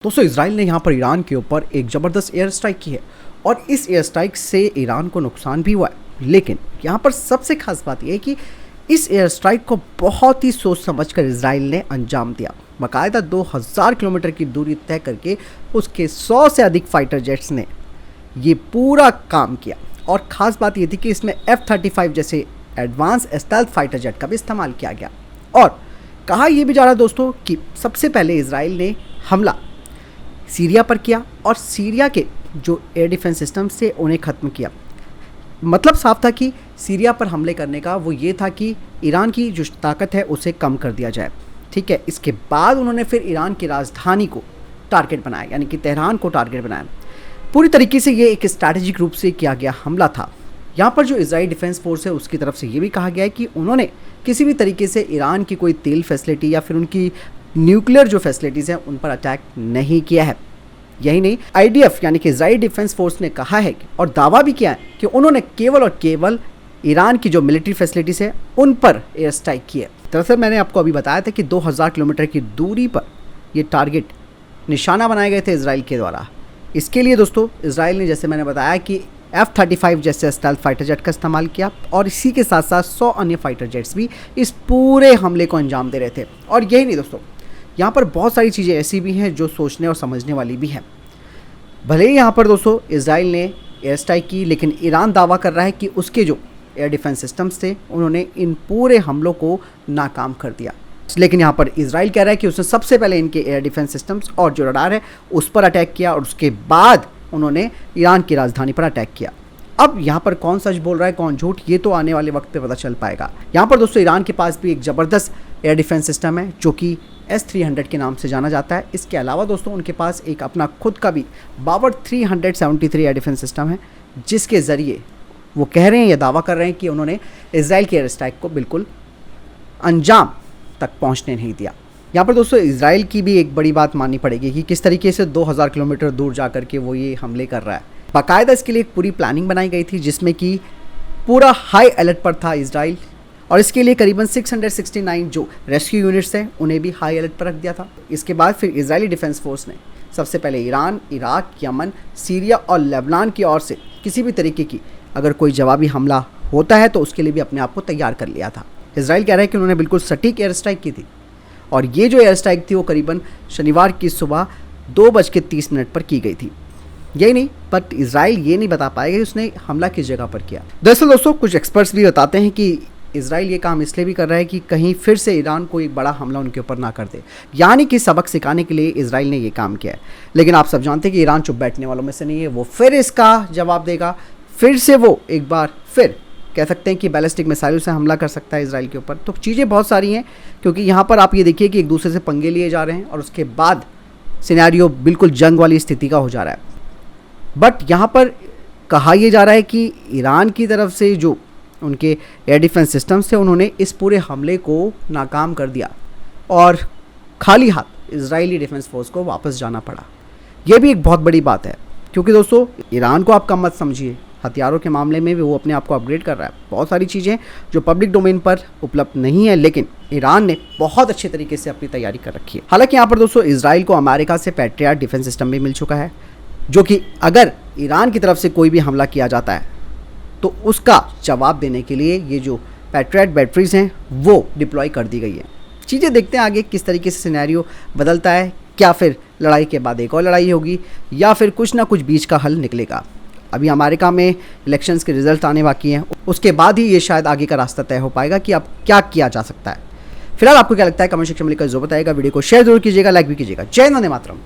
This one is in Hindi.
दोस्तों इसराइल ने यहाँ पर ईरान के ऊपर एक ज़बरदस्त एयर स्ट्राइक की है और इस एयर स्ट्राइक से ईरान को नुकसान भी हुआ है। लेकिन यहाँ पर सबसे खास बात यह है कि इस एयर स्ट्राइक को बहुत ही सोच समझकर इसराइल ने अंजाम दिया। बाकायदा 2000 किलोमीटर की दूरी तय करके उसके 100 से अधिक फाइटर जेट्स ने ये पूरा काम किया। और ख़ास बात ये थी कि इसमें F-35 जैसे एडवांस स्टेल्थ फाइटर जेट का भी इस्तेमाल किया गया। और कहा यह भी जा रहा दोस्तों कि सबसे पहले इसराइल ने हमला सीरिया पर किया और सीरिया के जो एयर डिफेंस सिस्टम्स थे उन्हें ख़त्म किया। मतलब साफ था कि सीरिया पर हमले करने का वो ये था कि ईरान की जो ताकत है उसे कम कर दिया जाए। ठीक है, इसके बाद उन्होंने फिर ईरान की राजधानी को टारगेट बनाया, यानी कि तेहरान को टारगेट बनाया। पूरी तरीके से ये एक स्ट्रैटेजिक रूप से किया गया हमला था। यहाँ पर जो इजराइल डिफेंस फोर्स है उसकी तरफ से ये भी कहा गया है कि उन्होंने किसी भी तरीके से ईरान की कोई तेल फैसिलिटी या फिर उनकी न्यूक्लियर जो फैसिलिटीज़ हैं उन पर अटैक नहीं किया है। यही नहीं, IDF यानी कि इजराइल डिफेंस फोर्स ने कहा है और दावा भी किया है कि उन्होंने केवल और केवल ईरान की जो मिलिट्री फैसिलिटीज़ है उन पर एयर स्ट्राइक की है। दरअसल मैंने आपको अभी बताया था कि 2000 किलोमीटर की दूरी पर ये टारगेट निशाना बनाए गए थे इसराइल के द्वारा। इसके लिए दोस्तों इसराइल ने, जैसे मैंने बताया, कि F-35 जैसे स्टेल्थ फाइटर जेट का इस्तेमाल किया और इसी के साथ साथ 100 अन्य फाइटर जेट्स भी इस पूरे हमले को अंजाम दे रहे थे। और यही नहीं दोस्तों, यहाँ पर बहुत सारी चीज़ें ऐसी भी हैं जो सोचने और समझने वाली भी हैं। भले ही यहाँ पर दोस्तों इसराइल ने एयर स्ट्राइक की, लेकिन ईरान दावा कर रहा है कि उसके जो एयर डिफेंस सिस्टम्स थे उन्होंने इन पूरे हमलों को नाकाम कर दिया। लेकिन यहाँ पर इसराइल कह रहा है कि उसने सबसे पहले इनके एयर डिफेंस सिस्टम्स और जो रडार है उस पर अटैक किया और उसके बाद उन्होंने ईरान की राजधानी पर अटैक किया। अब यहाँ पर कौन सच बोल रहा है कौन झूठ, ये तो आने वाले वक्त पे पता चल पाएगा। यहाँ पर दोस्तों ईरान के पास भी एक ज़बरदस्त एयर डिफेंस सिस्टम है जो कि S-300 के नाम से जाना जाता है। इसके अलावा दोस्तों उनके पास एक अपना खुद का भी बावर 373 एयर डिफेंस सिस्टम है, जिसके ज़रिए वो कह रहे हैं या दावा कर रहे हैं कि उन्होंने इसराइल के एयर स्ट्राइक को बिल्कुल अंजाम तक पहुँचने नहीं दिया। यहाँ पर दोस्तों इसराइल की भी एक बड़ी बात माननी पड़ेगी कि किस तरीके से 2000 किलोमीटर दूर जा कर के वो ये हमले कर रहा है। बाकायदा इसके लिए एक पूरी प्लानिंग बनाई गई थी जिसमें कि पूरा हाई अलर्ट पर था इसराइल, और इसके लिए करीबन 669 जो रेस्क्यू यूनिट्स हैं उन्हें भी हाई अलर्ट पर रख दिया था। इसके बाद फिर इजरायली डिफेंस फोर्स ने सबसे पहले ईरान, इराक, यमन, सीरिया और लेबनान की ओर से किसी भी तरीके की अगर कोई जवाबी हमला होता है तो उसके लिए भी अपने आप को तैयार कर लिया था। इसराइल कह रहा है कि उन्होंने बिल्कुल सटीक एयर स्ट्राइक की थी और ये जो एयर स्ट्राइक थी वो करीबन शनिवार की सुबह 2:30 पर की गई थी। यही नहीं, बट इसराइल ये नहीं बता पाएगा कि उसने हमला किस जगह पर किया। दरअसल दोस्तों कुछ एक्सपर्ट्स भी बताते हैं कि इसराइल ये काम इसलिए भी कर रहा है कि कहीं फिर से ईरान कोई बड़ा हमला उनके ऊपर ना कर दे, यानी कि सबक सिखाने के लिए इसराइल ने ये काम किया है। लेकिन आप सब जानते हैं कि ईरान चुप बैठने वालों में से नहीं है, वो फिर इसका जवाब देगा। फिर से वो एक बार फिर कह सकते हैं कि बैलिस्टिक मिसाइलों से हमला कर सकता है इसराइल के ऊपर। तो चीज़ें बहुत सारी हैं, क्योंकि यहाँ पर आप ये देखिए कि एक दूसरे से पंगे लिए जा रहे हैं और उसके बाद सिनेरियो बिल्कुल जंग वाली स्थिति का हो जा रहा है। बट यहाँ पर कहा यह जा रहा है कि ईरान की तरफ से जो उनके एयर डिफेंस सिस्टम्स थे उन्होंने इस पूरे हमले को नाकाम कर दिया और खाली हाथ इजरायली डिफेंस फोर्स को वापस जाना पड़ा। यह भी एक बहुत बड़ी बात है, क्योंकि दोस्तों ईरान को आप कम मत समझिए, हथियारों के मामले में भी वो अपने आप को अपग्रेड कर रहा है। बहुत सारी चीज़ें जो पब्लिक डोमेन पर उपलब्ध नहीं है, लेकिन ईरान ने बहुत अच्छे तरीके से अपनी तैयारी कर रखी है। हालांकि यहाँ पर दोस्तों इसराइल को अमेरिका से पैट्रियट डिफेंस सिस्टम भी मिल चुका है, जो कि अगर ईरान की तरफ से कोई भी हमला किया जाता है तो उसका जवाब देने के लिए ये जो पैट्रियट बैटरीज हैं वो डिप्लॉय कर दी गई है। चीज़ें देखते हैं आगे किस तरीके से सिनेरियो बदलता है। क्या फिर लड़ाई के बाद एक और लड़ाई होगी या फिर कुछ ना कुछ बीच का हल निकलेगा। अभी अमेरिका में इलेक्शंस के रिजल्ट आने बाकी हैं, उसके बाद ही ये शायद आगे का रास्ता तय हो पाएगा कि अब क्या किया जा सकता है। फिलहाल आपको क्या लगता है कमेंट सेक्शन में लिखकर जरूर बताइएगा। वीडियो को शेयर जरूर कीजिएगा, लाइक भी कीजिएगा। जय वंदे मातरम।